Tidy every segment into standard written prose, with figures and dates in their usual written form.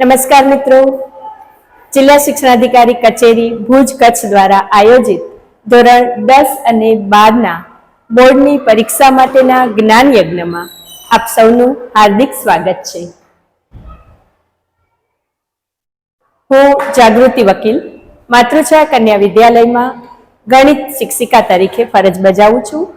નમસ્કાર મિત્રો, જિલ્લા શિક્ષણાધિકારી કચેરી ભુજ કચ્છ દ્વારા આયોજિત ધોરણ 10 અને 12ના બોર્ડની પરીક્ષા માટેના જ્ઞાન યજ્ઞમાં આપ સૌનું હાર્દિક સ્વાગત છે. હું જાગૃતિ વકીલ માતૃછાયા કન્યા વિદ્યાલયમાં ગણિત શિક્ષિકા તરીકે ફરજ બજાવું છું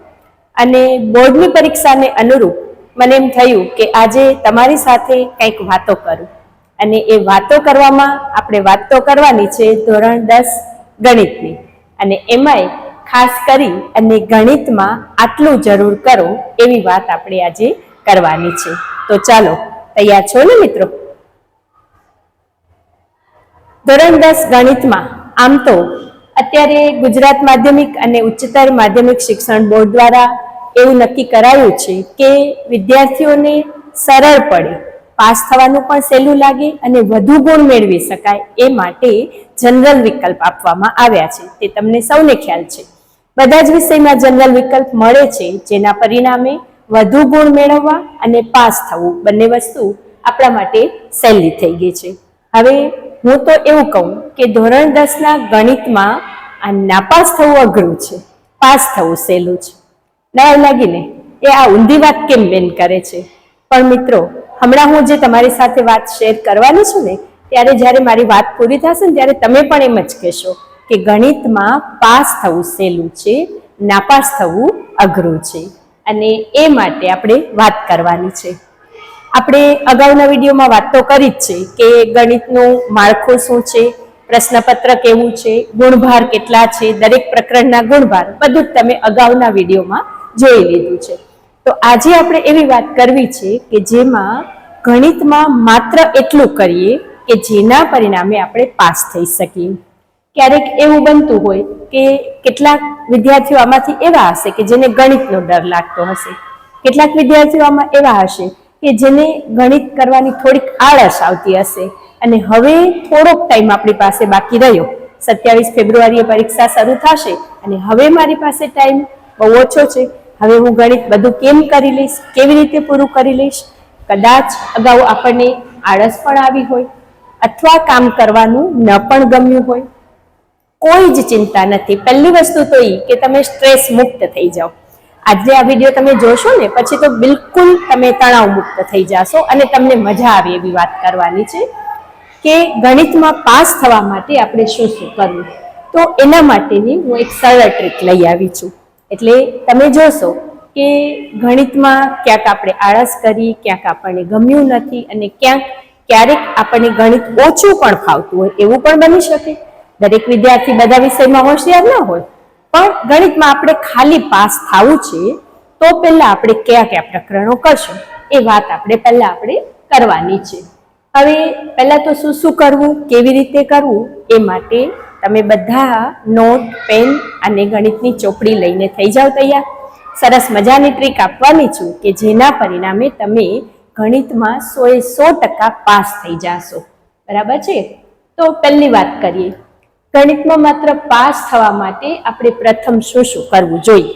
અને બોર્ડની પરીક્ષાને અનુરૂપ મને એમ થયું કે આજે તમારી સાથે કંઈક વાતો કરું અને એ વાતો કરવામાં આપણે વાત તો કરવાની છે ધોરણ 10 ગણિતની, અને એમાંય ખાસ કરી અને ગણિતમાં આટલું જરૂર કરો એવી વાત આપણે આજે કરવાની છે. તો ચાલો, તૈયાર છો ને મિત્રો? ધોરણ 10 ગણિતમાં આમ તો અત્યારે ગુજરાત માધ્યમિક અને ઉચ્ચતર માધ્યમિક શિક્ષણ બોર્ડ દ્વારા એવું નક્કી કરાયું છે કે વિદ્યાર્થીઓને સરળ પડે, પાસ થવાનું પણ સહેલું લાગે અને વધુ ગુણ મેળવી શકાય એ માટે જનરલ વિકલ્પ આપવામાં આવ્યા છે. તે તમને સૌને ખ્યાલ છે. બધા જ વિષયમાં જનરલ વિકલ્પ મળે છે, જેના પરિણામે વધુ ગુણ મેળવવા અને પાસ થવું બંને વસ્તુ આપણા માટે સહેલી થઈ ગઈ છે. હવે હું તો એવું કહું કે ધોરણ 10ના ગણિતમાં આ નાપાસ થવું અઘરું છે, પાસ થવું સહેલું છે. ના લાગીને એ આ ઊંધી વાત કેમ બેન કરે છે? પણ મિત્રો, હમણાં હું જે તમારી સાથે વાત શેર કરવાની છું ને, ત્યારે જ્યારે મારી વાત પૂરી થશે ને ત્યારે તમે પણ એમ જ કહેશો કે ગણિતમાં પાસ થવું સહેલું છે, નાપાસ થવું અઘરું છે. અને એ માટે આપણે વાત કરવાની છે. આપણે અગાઉના વિડીયોમાં વાત તો કરી જ છે કે ગણિતનું માળખું શું છે, પ્રશ્નપત્ર કેવું છે, ગુણભાર કેટલા છે, દરેક પ્રકરણના ગુણભાર બધું જ તમે અગાઉના વિડીયોમાં જોઈ લીધું છે. તો આજે આપણે એવી વાત કરવી છે કે જેમાં ગણિતમાં માત્ર એટલું કરીએ કે જેના પરિણામે આપણે પાસ થઈ શકીએ. ક્યારેક એવું બનતું હોય કે કેટલાક વિદ્યાર્થીઓ આમાંથી એવા હશે કે જેને ગણિતનો ડર લાગતો હશે, કેટલાક વિદ્યાર્થીઓ આમાં એવા હશે કે જેને ગણિત કરવાની થોડીક આળસ આવતી હશે, અને હવે થોડોક ટાઈમ આપણી પાસે બાકી રહ્યો, 27 ફેબ્રુઆરીએ પરીક્ષા શરૂ થશે અને હવે મારી પાસે ટાઈમ બહુ ઓછો છે, હવે હું ગણિત બધું કેમ કરી લઈશ, કેવી રીતે પૂરું કરી લઈશ. કદાચ અગાઉ આપણને આળસ પણ આવી હોય અથવા કામ કરવાનું ન પણ ગમ્યું હોય, કોઈ જ ચિંતા નથી. પહેલી વસ્તુ તો એ કે તમે સ્ટ્રેસ મુક્ત થઈ જાઓ. આજે આ વિડીયો તમે જોશો ને પછી તો બિલકુલ તમે તણાવ મુક્ત થઈ જશો અને તમને મજા આવે એવી વાત કરવાની છે કે ગણિતમાં પાસ થવા માટે આપણે શું શું કરવું. તો એના માટેની હું એક સરળ ટ્રીક લઈ આવી છું. એટલે તમે જોશો કે ગણિતમાં ક્યાંક આપણે આળસ કરી, ક્યાંક આપણને ગમ્યું નથી, અને ક્યારેક આપણને ગણિત ઓછું પણ ફાવતું હોય એવું પણ બની શકે. દરેક વિદ્યાર્થી બધા વિષયમાં હોશિયાર ન હોય, પણ ગણિતમાં આપણે ખાલી પાસ થવું છે તો પહેલા આપણે કયા કયા પ્રકરણો કરશું એ વાત આપણે કરવાની છે. હવે પહેલા તો શું શું કરવું, કેવી રીતે કરવું એ માટે તમે બધા નોટ, પેન અને ગણિતની ચોપડી લઈને થઈ જાઓ તૈયાર. સરસ મજાની ટ્રીક આપવાની છું કે જેના પરિણામે તમે ગણિતમાં 100% પાસ થઈ જાશો. બરાબર છે? તો પહેલી વાત કરીએ, ગણિતમાં માત્ર પાસ થવા માટે આપણે પ્રથમ શું શું કરવું જોઈએ.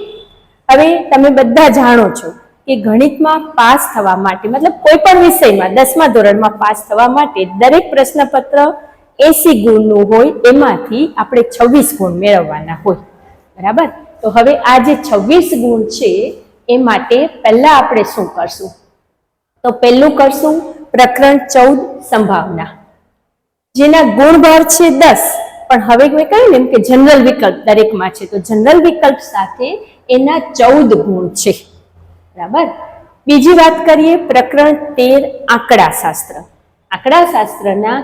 હવે તમે બધા જાણો છો કે ગણિતમાં પાસ થવા માટે, મતલબ કોઈ પણ વિષયમાં 10મા ધોરણમાં પાસ થવા માટે દરેક પ્રશ્નપત્ર 80 ગુણનું હોય, એમાંથી આપણે 26 ગુણ મેળવવાના હોય. બરાબર? તો હવે આ જે 26 ગુણ છે એ માટે પહેલા આપણે શું કરશું? તો પહેલું કરશું પ્રકરણ 14 સંભાવના, જેના ગુણભાર છે 10, પણ હવે મેં કહ્યું ને કે જનરલ વિકલ્પ દરેકમાં છે, તો જનરલ વિકલ્પ સાથે એના 14 ગુણ છે. બરાબર? બીજી વાત કરીએ પ્રકરણ 13 આંકડાશાસ્ત્ર. આંકડાશાસ્ત્રના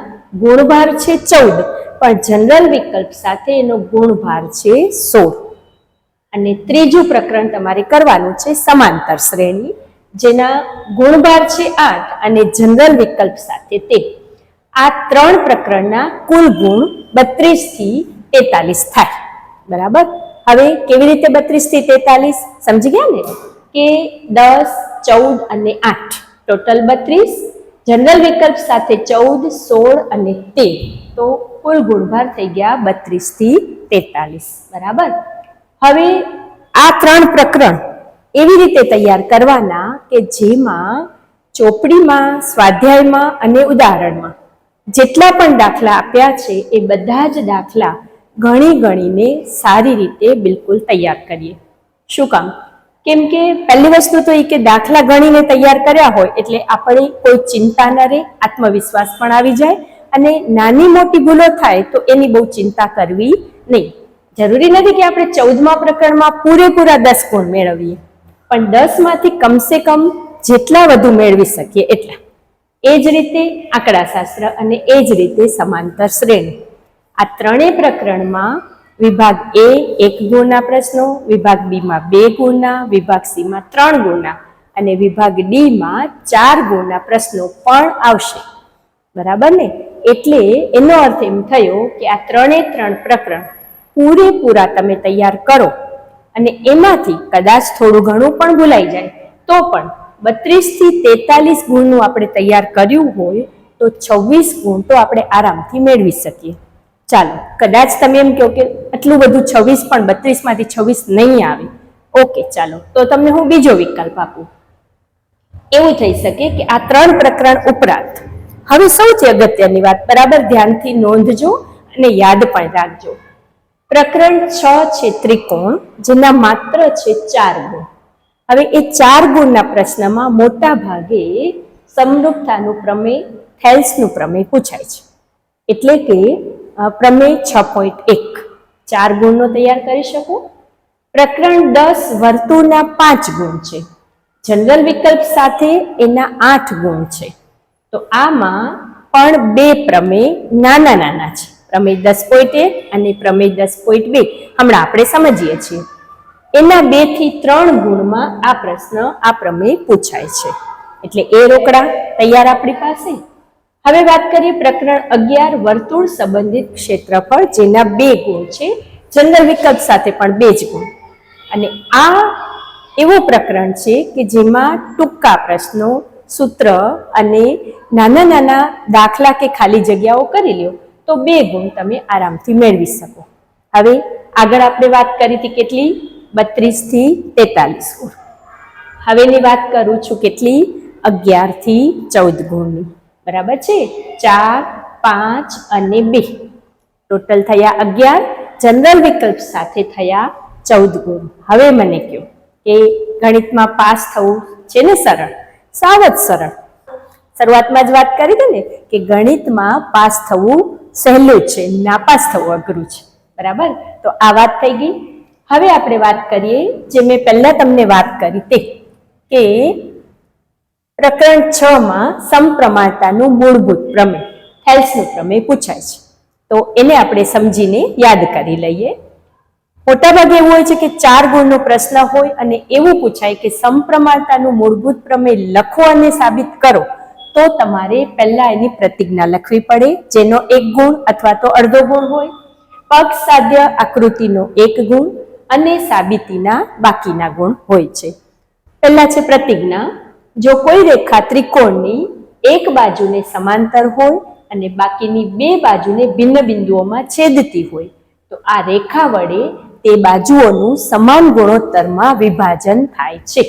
ગુણભાર છે 14, પણ જનરલ વિકલ્પ સાથે એનો ગુણભાર છે 16. અને ત્રીજું પ્રકરણ તમારે કરવાનું છે સમાંતર શ્રેણી, જેના ગુણભાર છે 8 અને જનરલ વિકલ્પ સાથે 13. આ ત્રણ પ્રકરણના કુલ ગુણ 32 થી 43 થાય. બરાબર? હવે કેવી રીતે 32 થી 43 સમજી ગયા ને? કે 10, 14 અને 8 ટોટલ 32, જનરલ વિકલ્પ સાથે 14, 16 અને 13, તો કુલ ગુણભાર થઈ ગયા 32 થી 43. બરાબર? હવે આ ત્રણ પ્રકરણ એવી રીતે તૈયાર કરવાના કે જેમાં ચોપડીમાં, સ્વાધ્યાયમાં અને ઉદાહરણમાં જેટલા પણ દાખલા આપ્યા છે એ બધા જ દાખલા ગણી ગણીને સારી રીતે બિલકુલ તૈયાર કરીએ. શું કામ? કેમ કે પહેલી વસ્તુ તો એ કે દાખલા ગણીને તૈયાર કર્યા હોય એટલે આપણે કોઈ ચિંતા ન રહે, આત્મવિશ્વાસ પણ આવી જાય અને નાની મોટી ભૂલો થાય તો એની બહુ ચિંતા કરવી નહીં. જરૂરી નથી કે આપણે 14મા પ્રકરણમાં પૂરેપૂરા 10 ગુણ મેળવીએ, પણ 10 માંથી કમસે કમ જેટલા વધુ મેળવી શકીએ એટલા. એ જ રીતે આંકડાશાસ્ત્ર અને એ જ રીતે સમાંતર શ્રેણી. આ ત્રણેય પ્રકરણમાં વિભાગ એ 1 ગુણના પ્રશ્નો, વિભાગ બી માં 2 ગુણના, વિભાગ સી માં 3 ગુણના અને વિભાગ ડી માં 4 ગુણના પ્રશ્નો પણ આવશે. બરાબર ને? એટલે એનો અર્થ એમ થયો કે આ ત્રણે પ્રકરણ પૂરેપૂરા તમે તૈયાર કરો અને એમાંથી કદાચ થોડું ઘણું પણ ભૂલાઈ જાય તો પણ 32 થી 43 ગુણનું આપણે તૈયાર કર્યું હોય તો 26 ગુણ તો આપણે આરામથી મેળવી શકીએ. ચાલો, કદાચ તમે એમ કહો કે આટલું બધું 26 પણ 32 માંથી 26 નહીં આવે. ઓકે, ચાલો તો તમને હું બીજો વિકલ્પ આપું. એવું થઈ શકે કે આ 3 પ્રકરણ ઉપરાંત હવે સૌથી અગત્યની વાત, બરાબર ધ્યાનથી નોંધજો અને યાદ પણ રાખજો. પ્રકરણ 6 છે ત્રિકોણ, જેના માત્ર છે 4 ગુણ. હવે એ 4 ગુણના પ્રશ્નમાં મોટા ભાગે સમરૂપતાનું પ્રમેય, થેલ્સનું પ્રમેય પૂછાય છે. એટલે કે પ્રમેય 6.1 4 ગુણનો તૈયાર કરી શકો. પ્રકરણ 10 વર્તુળના 5 ગુણ છે, જનરલ વિકલ્પ સાથે એના 8 ગુણ છે. તો આમાં પણ 2 પ્રમેય નાના નાના છે, પ્રમેય 10.1 અને પ્રમેય 10.2. હમણાં આપણે સમજીએ છીએ. એના 2 થી 3 ગુણમાં આ પ્રશ્ન, આ પ્રમેય પૂછાય છે. એટલે એ રોકડા તૈયાર આપણી પાસે. હવે વાત કરીએ પ્રકરણ 11 વર્તુળ સંબંધિત ક્ષેત્રફળ, જેના 2 ગુણ છે, જનરલ વિકલ્પ સાથે પણ 2 જ ગુણ. અને આ એવું પ્રકરણ છે કે જેમાં ટૂંકા પ્રશ્નો, સૂત્ર અને નાના નાના દાખલા કે ખાલી જગ્યાઓ કરી લ્યો તો 2 ગુણ તમે આરામથી મેળવી શકો. હવે આગળ આપણે વાત કરી હતી કેટલી? 32 થી 43 ગુણ. હવેની વાત કરું છું કેટલી? 11 થી 14 ગુણની. બરાબર છે? 4, 5 અને 2 ટોટલ થયા 11, જનરલ વિકલ્પ સાથે થયા 14 ગુણ. હવે મને કહો કે ગણિતમાં પાસ થવું છે ને સરળ? સાવ જ સરળ. શરૂઆતમાં જ વાત કરી હતી ને કે ગણિતમાં પાસ થવું સહેલું છે, નાપાસ થવું અઘરું છે. બરાબર? તો આ વાત થઈ ગઈ. હવે આપણે વાત કરીએ જે મેં પહેલા તમને વાત કરી તે, કે પ્રકરણ 6 માં સમપ્રમાણતાનું મૂળભૂત પ્રમેય, થેલ્સનું પ્રમેય પૂછાય છે. તો એને આપણે સમજીને યાદ કરી લઈએ. મોટાભાગે એવું હોય છે કે 4 ગુણનો પ્રશ્ન હોય અને એવું પૂછાય કે સમપ્રમાણતાનું મૂળભૂત પ્રમેય લખો અને સાબિત કરો, તો તમારે પહેલા એની પ્રતિજ્ઞા લખવી પડે, જેનો 1 ગુણ અથવા તો અડધો ગુણ હોય, પક્ષ સાધ્ય આકૃતિનો 1 ગુણ અને સાબિતીના બાકીના ગુણ હોય છે. પહેલા છે પ્રતિજ્ઞા. જો કોઈ રેખા ત્રિકોણની એક બાજુને સમાંતર હોય અને બાકીની 2 બાજુને ભિન્ન બિંદુઓમાં છેદતી હોય તો આ રેખા વડે તે બાજુઓનું સમાન ગુણોત્તરમાં વિભાજન થાય છે.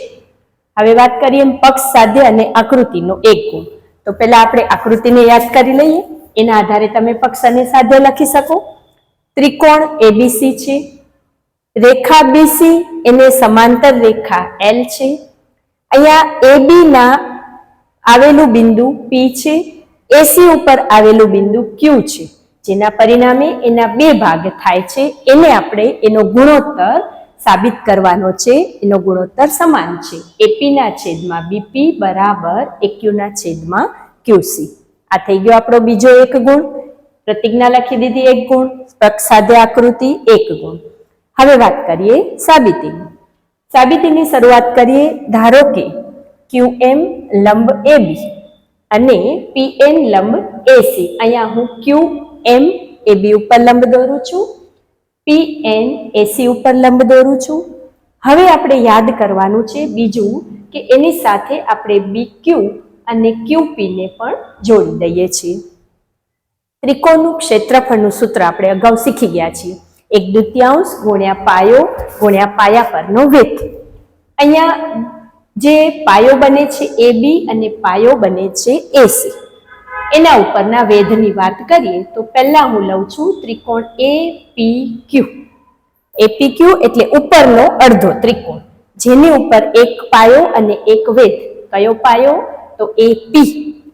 હવે વાત કરીએ પક્ષ સાધ્ય અને આકૃતિનો 1 ગુણ. તો પહેલા આપણે આકૃતિને યાદ કરી લઈએ, એના આધારે તમે પક્ષ અને સાધ્ય લખી શકો. ત્રિકોણ એબીસી છે, રેખા બીસી એને સમાંતર રેખા એલ છે. અહીંયા એબી ના આવેલું બિંદુ પી છે, એસી ઉપર આવેલું બિંદુ ક્યુ છે, જેના પરિણામે એના 2 ભાગ થાય છે. એને આપણે એનો ગુણોત્તર સાબિત કરવાનો છે. એનો ગુણોત્તર સમાન છે, એપી ના છેદમાં બીપી બરાબર એક્યુ ના છેદમાં ક્યુસી. આ થઈ ગયો આપણો બીજો 1 ગુણ. પ્રતિજ્ઞા લખી દીધી 1 ગુણ, પક્ષ સાધ્ય આકૃતિ 1 ગુણ. હવે વાત કરીએ સાબિતીની. સાબિતીની શરૂઆત કરીએ. ધારો કે QM લંબ AB અને PN લંબ AC. અહીંયા હું QM AB ઉપર લંબ દોરું છું, PN AC ઉપર લંબ દોરું છું. હવે આપણે યાદ કરવાનું છે બીજું કે એની સાથે આપણે BQ અને QP ને પણ જોડી દઈએ છીએ. ત્રિકોણનું ક્ષેત્રફળનું સૂત્ર આપણે અગાઉ શીખી ગયા છીએ, 1/2 ગુણ્યા પાયો ગુણ્યા પાયા પરનો વેધ. અહીંયા જે પાયો બને છે AB અને પાયો બને છે AC. એના ઉપરના વેધની વાત કરીએ તો પહેલા હું લઉં છું ત્રિકોણ APQ. APQ એટલે ઉપરનો અડધો ત્રિકોણ, જેની ઉપર એક પાયો અને એક વેધ. કયો પાયો? તો AP,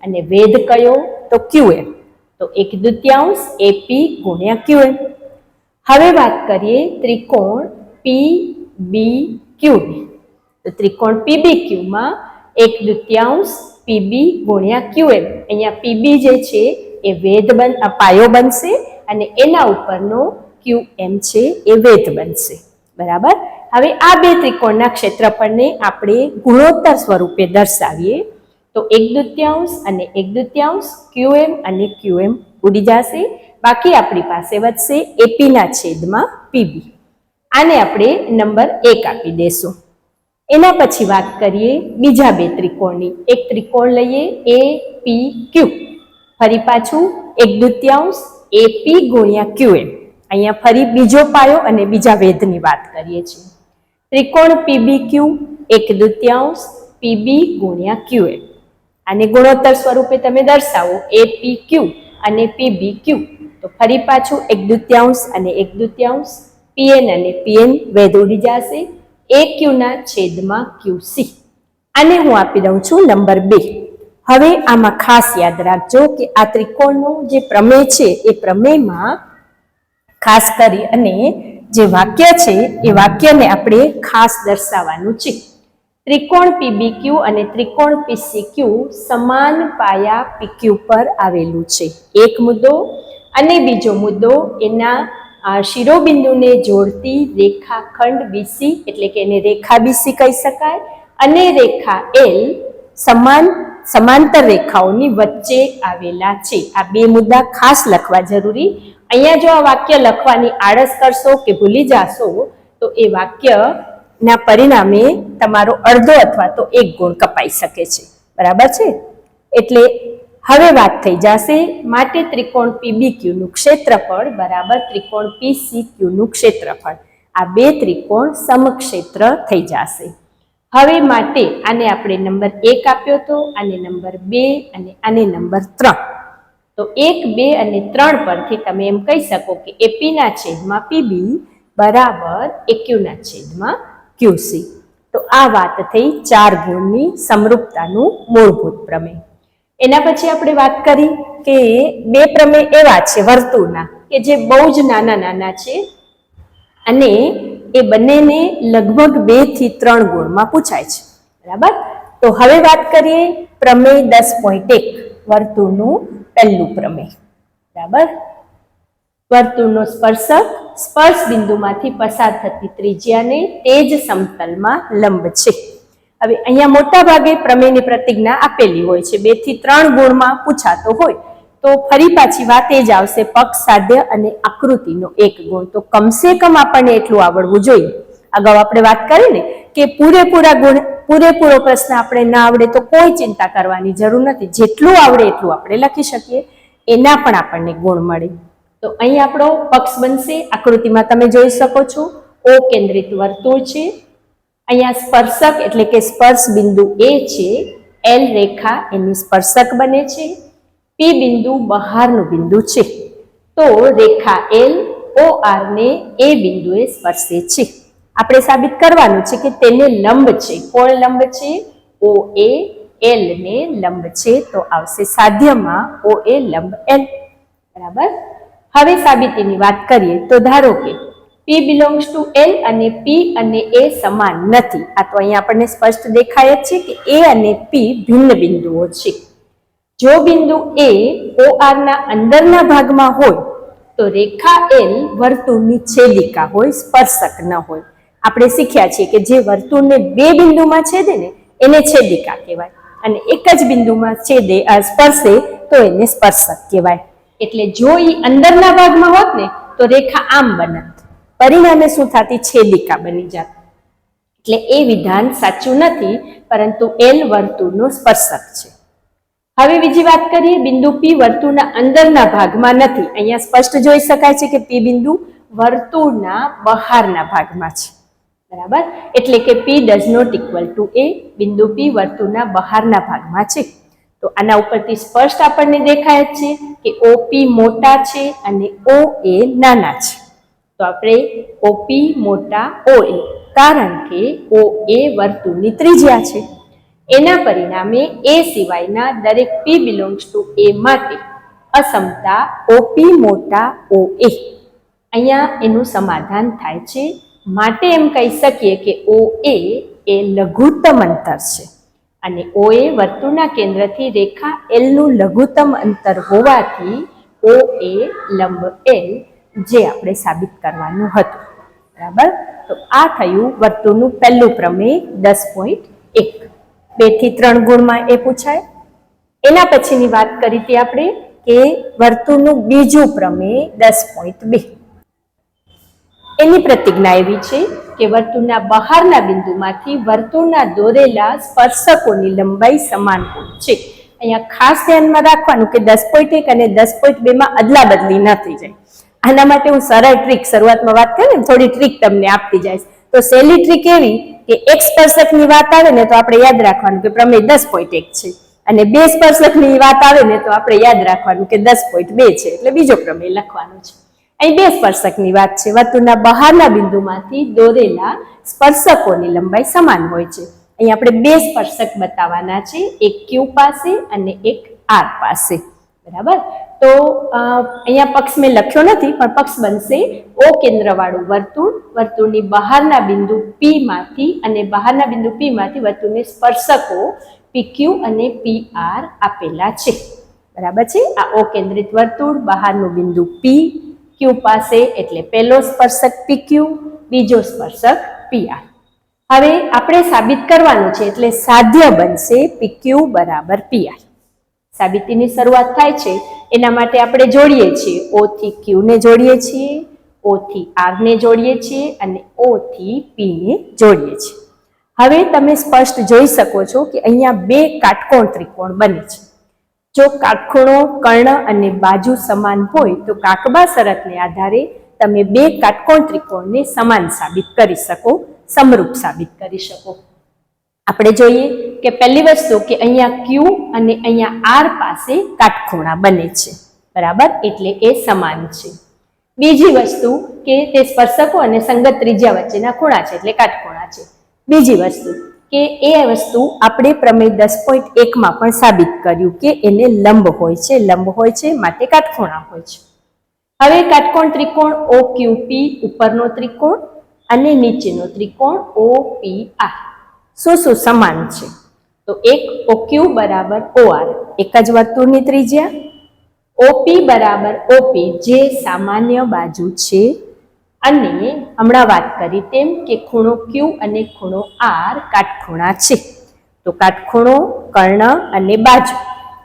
અને વેધ કયો? તો QM. તો 1/2 AP ગુણ્યા QM. હવે વાત કરીએ ત્રિકોણ PBQ ની. તો ત્રિકોણ PBQ માં 1/2 PB ગુણ્યા QM. અહીંયા PB જે છે એ વેધ પાયો બનશે અને એના ઉપરનો QM છે એ વેધ બનશે. બરાબર. હવે આ બે ત્રિકોણના ક્ષેત્રફળને આપણે ગુણોત્તર સ્વરૂપે દર્શાવીએ તો 1/2 અને 1/2 QM અને QM ઉડી જશે. બાકી આપણી પાસે વધશે AP ના છેદમાં PB. આને આપણે નંબર 1 આપી દેશું. એના પછી વાત કરીએ બીજા બે ત્રિકોણની. એક ત્રિકોણ લઈએ APQ. ફરી પાછું 1/2 AP ગુણ્યા QM. અહીંયા ફરી બીજો પાયો અને બીજા વેધની વાત કરીએ છીએ. ત્રિકોણ PBQ 1/2 PB ગુણ્યા QM. આને ગુણોત્તર સ્વરૂપે તમે દર્શાવો APQ અને PBQ. તો ફરી પાછું 1/2 અને 1/2 PN અને PN વેધ ઉડી જશે. AQ ના છેદમાં QC. આને હું આપી દઉં છું નંબર 2. હવે આમાં ખાસ યાદ રાખજો કે આ ત્રિકોણનો જે પ્રમેય છે એ પ્રમેયમાં ખાસ કરી અને જે વાક્ય છે એ વાક્યને આપણે ખાસ દર્શાવવાનું છે. ત્રિકોણ PBQ અને ત્રિકોણ PCQ સમાન પાયા PQ પર આવેલું છે. એક મુદ્દો અને બીજો મુદ્દો એના શિરોબિંદુને જોડતી રેખાખંડ BC એટલે કે એને રેખા BC કહી શકાય અને રેખા L સમાંતર રેખાઓની વચ્ચે આવેલા છે. આ બે મુદ્દા ખાસ લખવા જરૂરી. અહીંયા જો આ વાક્ય લખવાની આળસ કરશો કે ભૂલી જાશો તો એ વાક્યના પરિણામે તમારો અડધો અથવા તો 1 ગુણ કપાઈ શકે છે. બરાબર છે. એટલે હવે વાત થઈ જશે માટે ત્રિકોણ PBQ નું ક્ષેત્રફળ બરાબર ત્રિકોણ PCQ નું ક્ષેત્રફળ. આ બે ત્રિકોણ સમક્ષેત્ર થઈ જશે. હવે માટે આને આપણે નંબર 1 આપ્યો તો, આને નંબર 2 અને આને નંબર 3. તો 1, 2 અને 3 પરથી તમે એમ કહી શકો કે AP ના છેદમાં PB બરાબર AQ ના છેદમાં QC. તો આ વાત થઈ 4 ગુણની સમરૂપતાનું મૂળભૂત પ્રમેય. એના પછી આપણે વાત કરી કે બે પ્રમેય એવા છે વર્તુળના કે જે બહુ જ નાના નાના છે અને એ બંનેને લગભગ 2 થી 3 ગુણમાં પૂછાય છે. બરાબર. તો હવે વાત કરીએ પ્રમેય 10.1 વર્તુળનું પહેલું પ્રમેય. બરાબર. વર્તુળનો સ્પર્શક સ્પર્શ બિંદુમાંથી પસાર થતી ત્રિજ્યાને તે જ સમતલમાં લંબ છે. હવે અહીંયા મોટા ભાગે પ્રમેયની પ્રતિજ્ઞા આપેલી હોય છે. 2 થી 3 ગુણમાં પૂછાતો હોય તો ફરી પાછી વાત એ જ આવશે પક્ષ સાધ્ય અને આકૃતિનો 1 ગુણ. તો કમસે કમ આપણને એટલું આવડવું જોઈએ. અગાઉ આપણે વાત કરી ને કે પૂરેપૂરો પ્રશ્ન આપણે ના આવડે તો કોઈ ચિંતા કરવાની જરૂર નથી. જેટલું આવડે એટલું આપણે લખી શકીએ, એના પણ આપણને ગુણ મળે. તો અહીં આપણો પક્ષ બનશે. આકૃતિમાં તમે જોઈ શકો છો O કેન્દ્રિત વર્તુળ છે. અહીંયા સ્પર્શક એટલે કે સ્પર્શ બિંદુ A છે. L રેખા એની સ્પર્શક બને છે. P બિંદુ બહારનું બિંદુ છે. તો રેખા L OR ને A બિંદુએ સ્પર્શે છે. આપણે સાબિત કરવાનું છે કે તેને લંબ છે. કોણ લંબ છે? OA L ને લંબ છે. તો આવશે સાધ્યમાં OA લંબ L. બરાબર. હવે સાબિતીની વાત કરીએ તો ધારો કે P belongs to L અને P અને A સમાન નથી. આ તો અહીંયા આપણને સ્પષ્ટ દેખાય જ છે કે A અને P ભિન્ન બિંદુઓ છે. જો બિંદુ A OR ના અંદરના ભાગમાં હોય તો રેખા L વર્તુળની છેદિકા હોય, સ્પર્શક ન હોય. આપણે શીખ્યા છીએ કે જે વર્તુળને બે બિંદુમાં છેદે ને એને છેદિકા કહેવાય અને એક જ બિંદુમાં સ્પર્શે તો એને સ્પર્શક કહેવાય. એટલે જો એ અંદરના ભાગમાં હોત ને તો રેખા આમ બનત, પરિણામે શું થતી? છેદિકા બની જાત. એટલે એ વિધાન સાચું નથી, પરંતુ L વર્તુળનો સ્પર્શક છે. હવે બીજી વાત કરીએ, બિંદુ P વર્તુળના અંદરના ભાગમાં નથી. અહીંયા સ્પષ્ટ જોઈ શકાય છે કે P બિંદુ વર્તુળના બહારના ભાગમાં છે. બરાબર. એટલે કે P does not equal to A. બિંદુ P વર્તુળના બહારના ભાગમાં છે. તો આના ઉપરથી સ્પષ્ટ આપણને દેખાય છે કે ઓપી મોટા છે અને ઓ એ નાના છે. તો આપણે ઓપી મોટા OA, કારણ કે OA વર્તુળની ત્રિજ્યા છે. એના પરિણામે એ સિવાયના દરેક P belongs to A માટે અસમતા ઓપી મોટા OA. અહીંયા એનું સમાધાન થાય છે. માટે એમ કહી શકીએ કે OA એ લઘુત્તમ અંતર છે અને OA વર્તુળના કેન્દ્રથી રેખા L નું લઘુત્તમ અંતર હોવાથી OA લંબ L, જે આપણે સાબિત કરવાનું હતું. બરાબર. તો આ થયું વર્તુળનું પહેલું પ્રમેય 10.1. 2 થી 3 ગુણમાં એ પૂછાય. એના પછીની વાત કરી હતી આપણે કે વર્તુળનું બીજું પ્રમેય 10.2. એની પ્રતિજ્ઞા એવી છે કે વર્તુળના બહારના બિંદુમાંથી વર્તુળના દોરેલા સ્પર્શકોની લંબાઈ સમાન હોય છે. અહીંયા ખાસ ધ્યાનમાં રાખવાનું કે 10.1 અને 10.2 માં અદલા બદલી ન થઈ જાય. આના માટે હું સરળ ટ્રીક શરૂઆતમાં વાત કરી ને, થોડી ટ્રીક તમને આપતી જઈશ. તો સહેલી ટ્રીક એવી કે એક સ્પર્શકની વાત આવે ને તો આપણે યાદ રાખવાનું કે પ્રમેય 10.1 છે, અને બે સ્પર્શકની વાત આવે ને તો આપણે યાદ રાખવાનું કે 10.2 છે, એટલે બીજો પ્રમેય લખવાનો છે. અહીં બે સ્પર્શકની વાત છે. વર્તુળના બહારના બિંદુમાંથી દોરેલા સ્પર્શકોની લંબાઈ સમાન હોય છે. અહીં આપણે બે સ્પર્શક બતાવવાના છે, એક Q પાસે અને એક R પાસે. બરાબર. તો અહીંયા પક્ષ મેં લખ્યો નથી, પણ પક્ષ બનશે O કેન્દ્રવાળું વર્તુળ, વર્તુળની બહારના બિંદુ P માંથી અને બહારના બિંદુ P માંથી વર્તુળને સ્પર્શકો PQ અને PR આપેલા છે. બરાબર છે. આ O કેન્દ્રિત વર્તુળ, બહારનું બિંદુ P, Q પાસે એટલે પહેલો સ્પર્શક PQ, બીજો સ્પર્શક PR. હવે આપણે સાબિત કરવાનું છે એટલે સાધ્ય બનશે PQ બરાબર PR. સાબિતીની શરૂઆત થાય છે એના માટે આપણે જોડીએ છીએ, O થી Q ને જોડીએ છીએ, O થી R ને જોડીએ છીએ અને O થી P ને જોડીએ છીએ. હવે તમે સ્પષ્ટ જોઈ શકો છો કે અહીંયા બે કાટકોણ ત્રિકોણ બને છે. જો કાટખૂણો, કર્ણ અને બાજુ સમાન હોય તો કાકબા શરતને આધારે તમે બે કાટકોણ ત્રિકોણને સમાન સાબિત કરી શકો, સમરૂપ સાબિત કરી શકો. આપણે જોઈએ કે પહેલી વસ્તુ કે અહીંયા Q અને અહીંયા R પાસે કાટખૂણા બને છે. બરાબર, એટલે એ સમાન છે. બીજી વસ્તુ કે તે સ્પર્શકો અને સંગત ત્રિજ્યા વચ્ચેના ખૂણા છે એટલે કાટખૂણા છે. બીજી વસ્તુ કે એ વસ્તુ આપણે પ્રમેય 10.1 માં પણ સાબિત કર્યું કે એને લંબ હોય છે, લંબ હોય છે માટે કાટખૂણા હોય છે. હવે કાટકોણ ત્રિકોણ OQP, ઉપરનો ત્રિકોણ, અને નીચેનો ત્રિકોણ OPR શું શું સમાન છે? તો એક OQ બરાબર OR, એક જ વર્તુળની ત્રિજ્યા, OP બરાબર OP જે સામાન્ય બાજુ છે, અને હમણાં વાત કરી તેમ કે ખૂણો Q અને ખૂણો R કાટખૂણા છે. તો કાટખૂણો, કર્ણ અને બાજુ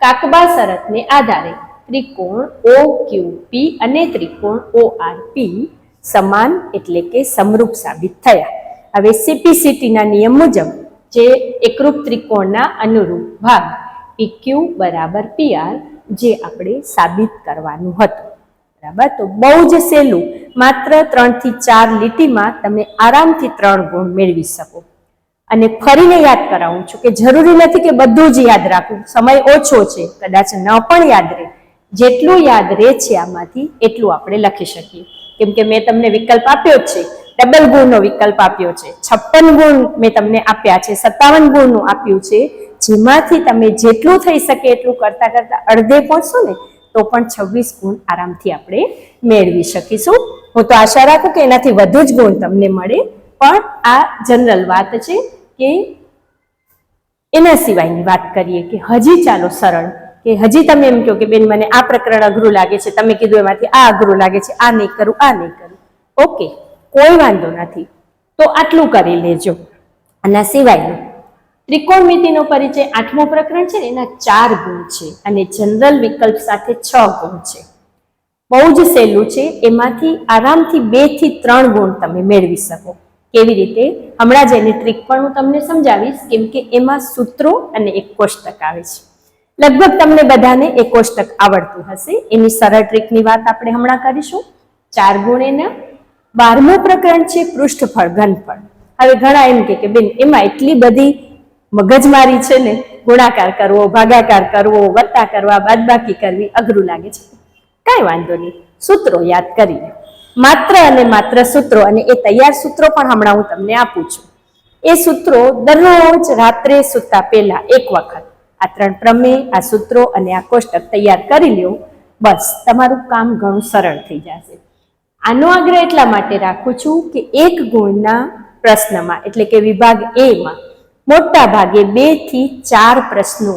કાકબા શરતને આધારે ત્રિકોણ OQP અને ત્રિકોણ ORP સમાન એટલે કે સમરૂપ સાબિત થયા. હવે CPCTના નિયમ મુજબ જે એકરૂપ ત્રિકોણના અનુરૂપ ભાગ PQ બરાબર PR જે આપણે સાબિત કરવાનું હતું. બરાબર, તો બહુ જ સહેલું, માત્ર 3 થી 4 લીટીમાં તમે આરામથી 3 ગુણ મેળવી શકો. અને ફરીને યાદ કરાવું છું કે જરૂરી નથી કે બધું જ યાદ રાખવું, સમય ઓછો છે, કદાચ ન પણ યાદ રહે. જેટલું યાદ રહે છે આમાંથી એટલું આપણે લખી શકીએ. કેમ કે મેં તમને વિકલ્પ આપ્યો જ છે, ડબલ ગુણનો વિકલ્પ આપ્યો છે, 56 ગુણ મેં તમને આપ્યા છે, 57 ગુણનું આપ્યું છે, જેમાંથી તમે જેટલું થઈ શકે એટલું કરતા કરતા અડધે પહોંચશો ને તો પણ 26 ગુણ આરામથી આપણે મેળવી શકીશું. હું તો આશા રાખું કે એનાથી વધુ જ ગુણ તમને મળે, પણ આ જનરલ વાત છે કે એના સિવાયની વાત કરીએ કે હજી ચાલો સરળ, કે હજી તમે એમ કહો કે બેન મને આ પ્રકરણ અઘરું લાગે છે, તમે કીધું એમાંથી આ અઘરું લાગે છે, આ નહીં કરું, આ નહીં કરું. ઓકે, કોઈ વાંધો નથી, તો આટલું કરી લેજો. આના સિવાયનું ત્રિકોણમિતિનો પરિચય 8મું પ્રકરણ છે ને, એના 4 ગુણ છે અને જનરલ વિકલ્પ સાથે 6 ગુણ છે. બહુ જ સહેલું છે, એમાંથી આરામથી 2 થી 3 ગુણ તમે મેળવી શકો. કેવી રીતે? હમણાં જ એની ટ્રીક પણ હું તમને સમજાવીશ, કેમ કે એમાં સૂત્રો અને એક કોષ્ટક આવે છે. લગભગ તમને બધાને એક કોષ્ટક આવડતું હશે. એની સરળ ટ્રીકની વાત આપણે હમણાં કરીશું. 4 ગુણ એના. 12મું પ્રકરણ છે પૃષ્ઠફળ ઘનફળ. હવે ઘણા એમ કે બેન એમાં એટલી બધી મગજમારી છે ને, ગુણાકાર કરવો, ભાગાકાર કરવો, વત્તા કરવા, બાદબાકી કરવી અઘરું લાગે છે. કાંઈ વાંધો નહીં, સૂત્રો યાદ કરી લો. માત્ર અને માત્ર સૂત્રો, અને એ તૈયાર સૂત્રો પણ હમણાં હું તમને આપું છું. એ સૂત્રો દરરોજ રાત્રે સૂતા પહેલા એક વખત આ 3 પ્રમેય, આ સૂત્રો અને આ કોષ્ટક તૈયાર કરી લ્યો. બસ તમારું કામ ઘણું સરળ થઈ જશે. આનો આગ્રહ એટલા માટે રાખું છું કે 1 ગુણના પ્રશ્નમાં એટલે કે વિભાગ A માં મોટા ભાગે 2 થી 4 પ્રશ્નો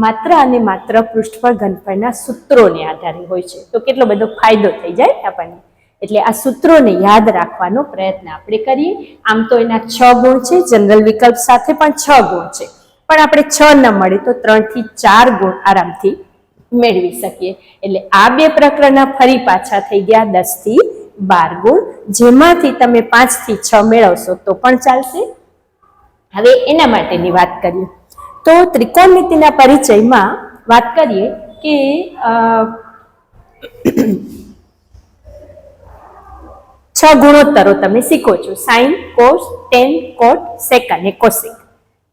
માત્ર અને માત્ર પૃષ્ઠફળ ઘનફળના સૂત્રોને આધારે હોય છે. તો કેટલો બધો ફાયદો થઈ જાય આપણને. એટલે આ સૂત્રોને યાદ રાખવાનો પ્રયત્ન આપણે કરીએ. આમ તો એના 6 ગુણ છે, જનરલ વિકલ્પ સાથે પણ 6 ગુણ છે, પણ આપણે 6 ન મળે તો 3 થી 4 ગુણ આરામથી મેળવી શકીએ. એટલે આ 2 પ્રકરણના ફરી પાછા થઈ ગયા 10 થી 12 ગુણ, જેમાંથી તમે 5 થી 6 મેળવશો તો પણ ચાલશે. હવે એના માટેની વાત કરીએ તો ત્રિકોણમિતિના પરિચયમાં વાત કરીએ કે 6 ગુણોત્તરો તમે શીખો છો: સાઇન, કોસ, ટેન, કોટ, સેક અને કોસેક.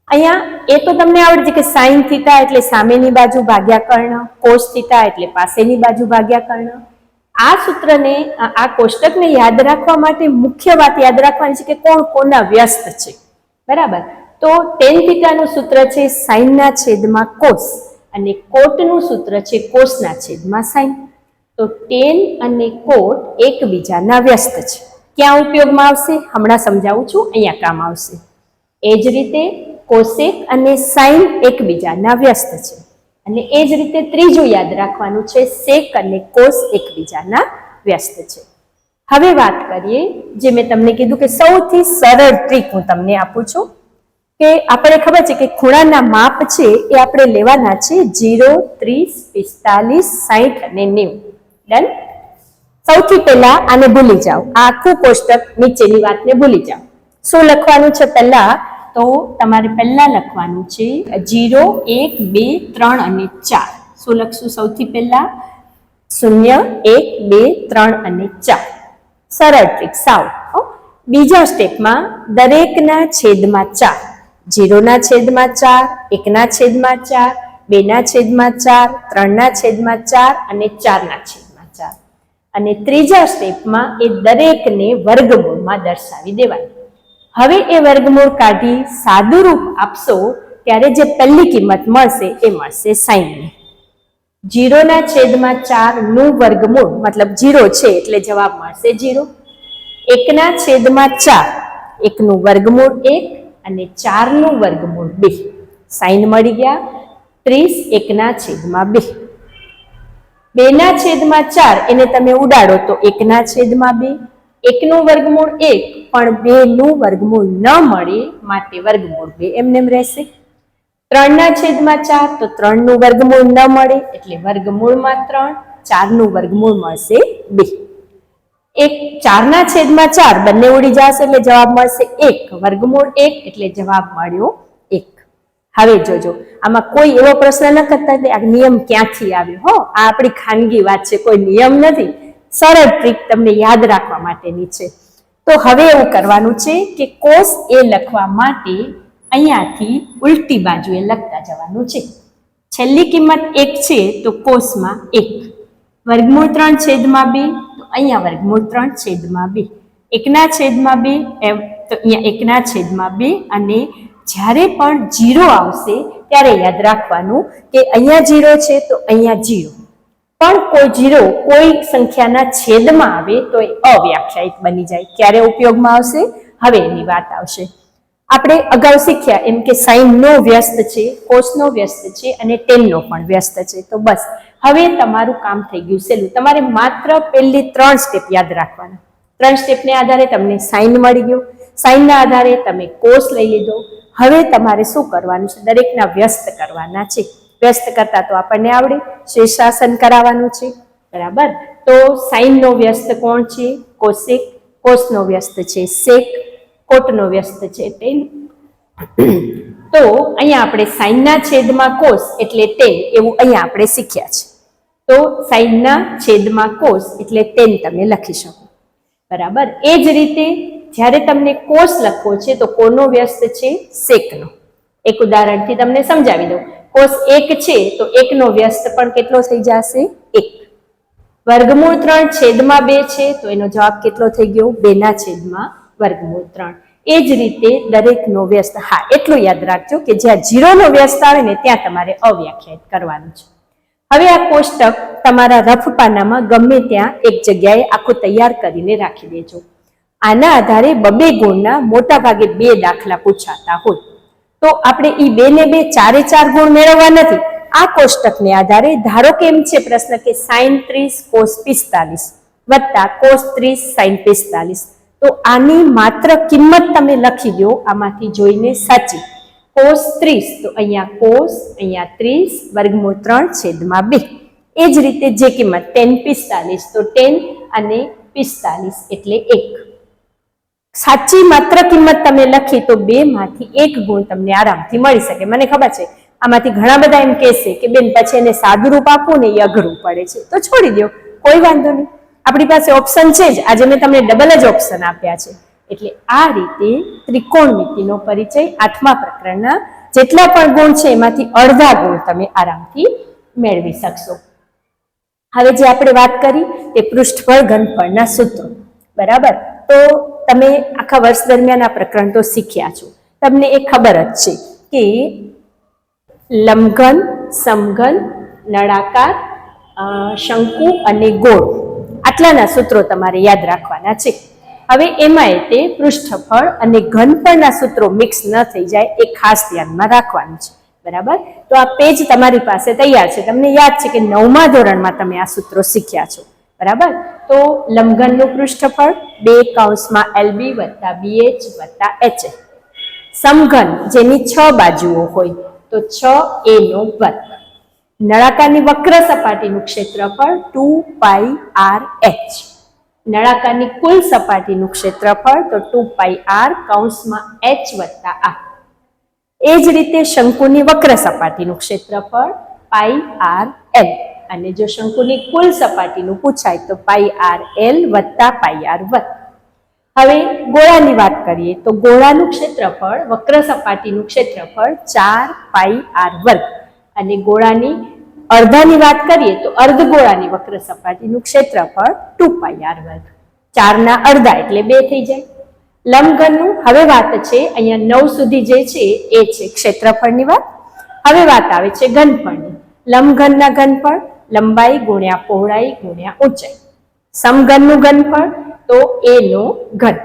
અહીંયા એ તો તમને આવડે છે કે સાઇન થીટા એટલે સામેની બાજુ ભાગ્યા કર્ણ, કોસ થીટા એટલે પાસેની બાજુ ભાગ્યા કર્ણ. આ સૂત્રને, આ કોષ્ટકને યાદ રાખવા માટે મુખ્ય વાત યાદ રાખવાની છે કે કોણ કોના વ્યસ્ત છે. બરાબર? તો ટેન થીટાનું સૂત્ર છે સાઇનના છેદમાં કોસ, અને કોટનું સૂત્ર છે કોસના છેદમાં સાઇન. તો ટેન અને કોટ એકબીજાના વ્યસ્ત છે. ક્યાં ઉપયોગમાં આવશે? હમણાં સમજાવું છું, અહીંયા કામ આવશે. એ જ રીતે કોસેક અને સાઇન એકબીજાના વ્યસ્ત છે, અને એ જ રીતે ત્રીજું યાદ રાખવાનું છે, સેક અને કોસ એકબીજાના વ્યસ્ત છે. હવે વાત કરીએ, જે મેં તમને કીધું કે સૌથી સરળ ટ્રીક હું તમને આપું છું કે આપણે ખબર છે કે ખૂણાના માપ છે એ આપણે લેવાના છે 0, 30, 45, 60 અને 90. ડન? સૌથી પહેલા આને ભૂલી જાઓ, આ આખું કોષ્ટક નીચેની વાતને ભૂલી જાઓ. શું લખવાનું છે પહેલા? તો તમારે પહેલા લખવાનું છે 0, 1, 2, 3 અને 4. શું લખશું સૌથી પહેલા? 0, 1, 2, 3 અને 4. સરળ ટ્રીક સાવ. બીજા સ્ટેપમાં દરેકના છેદમાં 4, 0ના છેદમાં 4, 1ના છેદમાં 4, 2ના છેદમાં 4, 3ના છેદમાં 4 અને 4ના છેદમાં 4. અને ત્રીજા સ્ટેપમાં એ દરેકને વર્ગમૂળમાં દર્શાવી દેવાનું. હવે એ વર્ગમૂળ કાઢી સાદું રૂપ આપશો ત્યારે જે પહેલી કિંમત મળશે એ મળશે સાઇનની. 0ના છેદમાં 4 નું વર્ગમૂળ મતલબ 0 છે એટલે જવાબ મળશે 0. 1ના છેદમાં 4, 1 નું વર્ગમૂળ 1 અને 4 નું વર્ગમૂળ 2. સાઇન મળી ગયા 30 1ના છેદમાં 2. 2ના છેદમાં 4 એને તમે ઉડાડો તો 1ના છેદમાં 2. 1 નું વર્ગમૂળ 1 પણ 2 નું વર્ગમૂળ ન મળે માટે વર્ગમૂળ 2 એમનેમ રહેશે. 3ના છેદમાં 4 તો 3 નું વર્ગમૂળ ન મળે એટલે વર્ગમૂળમાં 3, 4 નું વર્ગમૂળ મળશે 2. 4ના છેદમાં 4 બંને ઉડી જશે એટલે જવાબ મળશે 1, વર્ગમૂળ 1 એટલે જવાબ મળ્યો 1. હવે જોજો, આમાં કોઈ એવો પ્રશ્ન ન કરતા કે આ નિયમ ક્યાંથી આવ્યો. હો, આ આપણી ખાનગી વાત છે, કોઈ નિયમ નથી. સરળ ટ્રીક તમને યાદ રાખવા માટેની છે. તો હવે એવું કરવાનું છે કે કોસ એ લખવા માટે અહીંયાથી ઉલટી બાજુએ લખતા જવાનું છે. છેલ્લી કિંમત 1 છે તો કોસમાં 1, વર્ગમૂળ 3 છેદમાં 2 તો અહીંયા વર્ગમૂળ 3 છેદમાં 2, 1ના છેદમાં 2 એમ તો અહીંયા 1ના છેદમાં 2. અને જ્યારે પણ 0 આવશે ત્યારે યાદ રાખવાનું કે અહીંયા 0 છે તો અહીંયા 0, પણ કોઈ 0 કોઈ સંખ્યાના છેદમાં આવે તો એ અવ્યાખ્યાયિત બની જાય. ક્યારે ઉપયોગમાં આવશે? હવે એની વાત આવશે. આપણે અગાઉ શીખ્યા એમ કે સાઇનનો વ્યસ્ત છે, કોસનો વ્યસ્ત છે અને ટેનનો પણ વ્યસ્ત છે. તો બસ હવે તમારું કામ થઈ ગયું સહેલું. તમારે માત્ર પહેલી 3 સ્ટેપ યાદ રાખવાના. 3 સ્ટેપને આધારે તમને સાઇન મળી ગયો, સાઇનના આધારે તમે કોસ લઈ લીધો. હવે તમારે શું કરવાનું છે? દરેકના વ્યસ્ત કરવાના છે. વ્યસ્ત કરતા તો આપણને આવડે, શીર્ષાસન કરાવવાનું છે. બરાબર? તો સાઇનનો વ્યસ્ત કોણ છે? કોસેક. કોસનો વ્યસ્ત છે સેક. કોટનો વ્યસ્ત છે ટેન. તો અહીંયા આપણે સાઇનના છેદમાં કોસ એટલે ટેન એવું અહીંયા આપણે શીખ્યા છે. તો સાઇનના છેદમાં કોસ એટલે ટેન તમે લખી શકો. બરાબર? એ જ રીતે જ્યારે તમને કોસ લખવો છે તો કોનો વ્યસ્ત છે? સેકનો. એક ઉદાહરણથી તમને સમજાવી દઉં. કોસ 1 છે તો 1 નો વ્યસ્ત પણ કેટલો થઈ જશે? 1. વર્ગમૂળ 3 છેદમાં 2 છે તો એનો જવાબ કેટલો થઈ ગયો? 2 ના છેદમાં વર્ગમૂળ 3. એ જ રીતે દરેકનો વ્યસ્ત, હા એટલું યાદ રાખજો કે જ્યાં 0 નો વ્યસ્ત આવે ને ત્યાં તમારે અવ્યાખ્યાયિત કરવાનું છે. હવે આ કોષ્ટક તમારા રફ પાનામાં ગમે ત્યાં એક જગ્યાએ આખું તૈયાર કરીને રાખી દેજો. આના આધારે 2 ગુણના મોટા ભાગે 2 દાખલા પૂછાતા હોય તો આપણે એ 2 ને 2 4 ગુણ મેળવવા નથી. આ કોષ્ટકને આધારે ધારો કે એમ છે પ્રશ્ન કે sin 30 cos 45 વત્તા cos 30 sin 45, તો આની માત્ર કિંમત તમે લખી દો આમાંથી જોઈને સાચી. cos 30 તો અહીંયા cos, અહીંયા 30 વર્ગમૂળ 3 છેદમાં 2. એ જ રીતે જે કિંમત tan 45 તો tan અને 45 એટલે 1. સાચી માત્ર કિંમત તમે લખી તો 2 માંથી 1 ગુણ તમને આરામથી મળી શકે. મને ખબર છે આમાંથી ઘણા બધા એમ કહેશે કે બેન પછી એને સાદું રૂપ આપવું ને એ અઘરું પડે છે, તો છોડી દો, કોઈ વાંધો નહીં. આપણી પાસે ઓપ્શન છે જ, આજે મેં તમને ડબલ જ ઓપ્શન આપ્યા છે. એટલે આ રીતે ત્રિકોણમિતિનો પરિચય 8મા પ્રકરણના જેટલા પણ ગુણ છે એમાંથી અડધા ગુણ તમે આરામથી મેળવી શકશો. હવે જે આપણે વાત કરી તે પૃષ્ઠફળ ઘનફળના સૂત્રો, બરાબર. તો તમે આખા વર્ષ દરમિયાન આ પ્રકરણ તો શીખ્યા છો. તમને એ ખબર જ છે કે લંબઘન, સમઘન, નળાકાર, શંકુ અને ગોળ આટલાના સૂત્રો તમારે યાદ રાખવાના છે. હવે એમાંય તે પૃષ્ઠફળ અને ઘનફળના સૂત્રો મિક્સ ન થઈ જાય એ ખાસ ધ્યાનમાં રાખવાનું છે, બરાબર. તો આ પેજ તમારી પાસે તૈયાર છે. તમને યાદ છે કે 9મા ધોરણમાં તમે આ સૂત્રો શીખ્યા છો, બરાબર. તો લંબઘનનું પૃષ્ઠફળ 2 કૌંસમાં LB વત્તા BH વત્તા HH. સમઘન જેની 6 બાજુઓ હોય તો 6a નો વર્ગ. નળાકારની વક્ર સપાટીનું ક્ષેત્રફળ 2πrh. નળાકારની કુલ સપાટીનું ક્ષેત્રફળ તો 2πr કૌંસમાં h વત્તા r. એ જ રીતે શંકુની વક્ર સપાટીનું ક્ષેત્રફળ πrl. અને જો શંકુની કુલ સપાટીનું પૂછાય તો πrl વત્તા πr વર્ગ. હવે ગોળાની વાત કરીએ તો ગોળાનું ક્ષેત્રફળ વક્ર સપાટીનું ક્ષેત્રફળ 4πr વર્ગ. અને ગોળાની અર્ધાની વાત કરીએ તો અર્ધગોળાની વક્ર સપાટીનું ક્ષેત્રફળ 2πr વર્ગ. 4 ના અડધા એટલે 2 થઈ જાય. લંબઘનનું હવે વાત છે અહીંયા 9 સુધી જે છે એ છે ક્ષેત્રફળની વાત. હવે વાત આવે છે ઘનફળની. લંબઘનના ઘનફળ લંબાઈ ગુણ્યા પહોળાઈ ગુણ્યા ઊંચાઈ. સમઘનનું ઘનફળ તો a નો ઘન.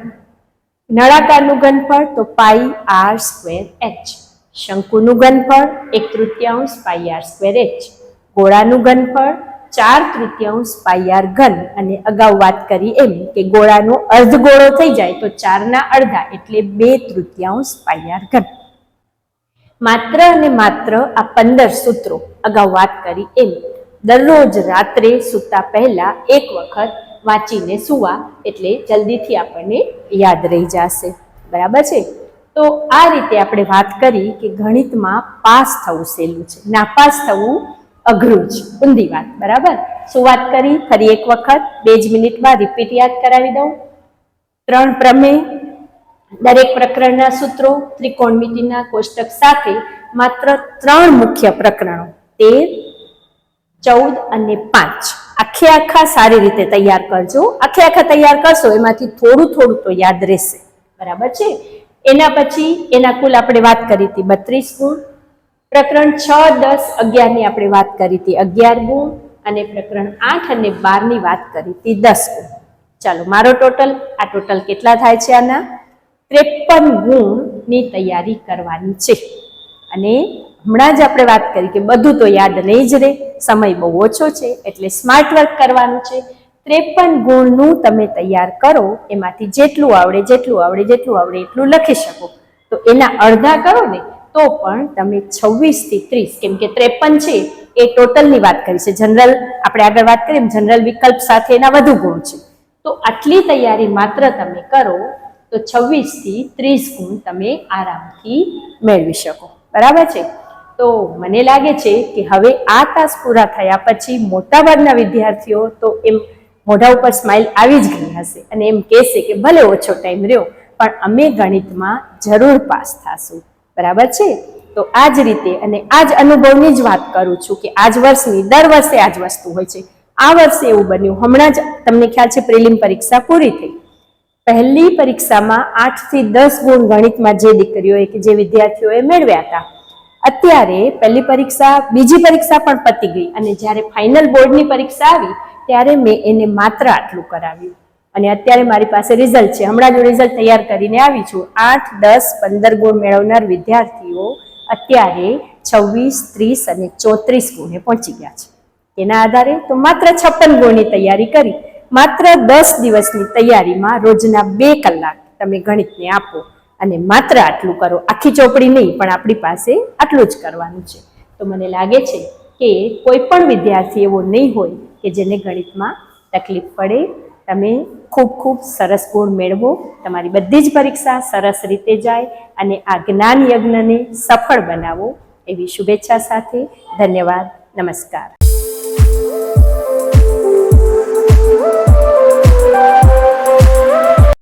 નળાકારનું ઘનફળ તો πr²h. શંકુનું ઘનફળ 1/3 πr²h. ગોળાનું ઘનફળ 4/3 πr ઘન. અને અગાઉ વાત કરી એમ કે ગોળાનો અર્ધગોળો થઈ જાય તો 4 ના અડધા એટલે 2/3 πr ઘન. માત્ર અને માત્ર આ 15 સૂત્રો અગાઉ વાત કરી એમ દરરોજ રાત્રે સૂતા પહેલા એક વખત વાંચીને સુવા એટલે જલ્દીથી આપણને યાદ રહી જશે, બરાબર છે. તો આ રીતે આપણે વાત કરી કે ગણિતમાં પાસ થવું સહેલું છે, નાપાસ થવું અઘરું છે, ઊંધી વાત, બરાબર. શું વાત કરી ફરી એક વખત 2 જ મિનિટમાં રિપીટ યાદ કરાવી દઉં. 3 પ્રમેય, દરેક પ્રકરણના સૂત્રો, ત્રિકોણમિતિના કોષ્ટક સાથે માત્ર 3 મુખ્ય પ્રકરણો 13, 14 અને 5 આખા સારી રીતે તૈયાર કરજો. આખા તૈયાર કરશો એમાંથી થોડું તો યાદ રહેશે, બરાબર છે. એના પછી એના કુલ આપણે વાત કરી હતી 32 ગુણ. પ્રકરણ 6, 10, 11 ની આપણે વાત કરી હતી 11 ગુણ. અને પ્રકરણ 8 અને 12 ની વાત કરી હતી 10 ગુણ. ચાલો મારો આ ટોટલ કેટલા થાય છે? આના 53 ગુણની તૈયારી કરવાની છે. અને હમણાં જ આપણે વાત કરી કે બધું તો યાદ નહીં જ રહે, સમય બહુ ઓછો છે એટલે સ્માર્ટ વર્ક કરવાનું છે. 53 ગુણનું તમે તૈયાર કરો, એમાંથી જેટલું આવડે એટલું લખી શકો. તો એના અડધા કરો ને તો પણ તમે 26 થી 30, કેમ કે 53 છે એ ટોટલની વાત કરી છે. જનરલ આપણે આગળ વાત કરી જનરલ વિકલ્પ સાથે એના વધુ ગુણ છે. તો આટલી તૈયારી માત્ર તમે કરો તો 26 થી 30 ગુણ તમે આરામથી મેળવી શકો, બરાબર છે. તો મને લાગે છે કે હવે આ તાસ પૂરા થયા પછી મોટાભાગના વિદ્યાર્થીઓ તો એમ મોઢા ઉપર સ્માઇલ આવી જ ગઈ હશે અને એમ કહેશે કે ભલે ઓછો ટાઈમ રહ્યો પણ અમે ગણિતમાં જરૂર પાસ થશું, બરાબર છે. તો તો આ જ રીતે અને આ જ અનુભવની જ વાત કરું છું કે આજ વર્ષની દર વર્ષે આ જ વસ્તુ હોય છે. આ વર્ષે એવું બન્યું, હમણાં જ તમને ખ્યાલ છે પ્રિલિમ પરીક્ષા પૂરી થઈ. પહેલી પરીક્ષામાં 8 થી 10 ગુણ ગણિતમાં જે દીકરીઓએ કે જે વિદ્યાર્થીઓએ મેળવ્યા હતા, અત્યારે પહેલી પરીક્ષા બીજી પરીક્ષા પણ પતી ગઈ અને જ્યારે ફાઇનલ બોર્ડની પરીક્ષા આવી ત્યારે મેં એને માત્ર આટલું કરાવ્યું અને અત્યારે મારી પાસે રિઝલ્ટ છે. હમણાં જ રિઝલ્ટ તૈયાર કરીને આવી છું. 8, 10, 15 ગુણ મેળવનાર વિદ્યાર્થીઓ અત્યારે 26, 30 અને 34 ગુણે પહોંચી ગયા છે. એના આધારે તો માત્ર 56 ગુણની તૈયારી કરી. માત્ર 10 દિવસની તૈયારીમાં રોજના 2 કલાક તમે ગણિતને આપો અને માત્ર આટલું કરો. આખી ચોપડી નહીં, પણ આપણી પાસે આટલું જ કરવાનું છે. તો મને લાગે છે કે કોઈ પણ વિદ્યાર્થી એવો નહીં હોય કે જેને ગણિતમાં તકલીફ પડે. તમે ખૂબ ખૂબ સરસ ગુણ મેળવો, તમારી બધી જ પરીક્ષા સરસ રીતે જાય અને આ જ્ઞાન યજ્ઞને સફળ બનાવો એવી શુભેચ્છા સાથે ધન્યવાદ. નમસ્કાર.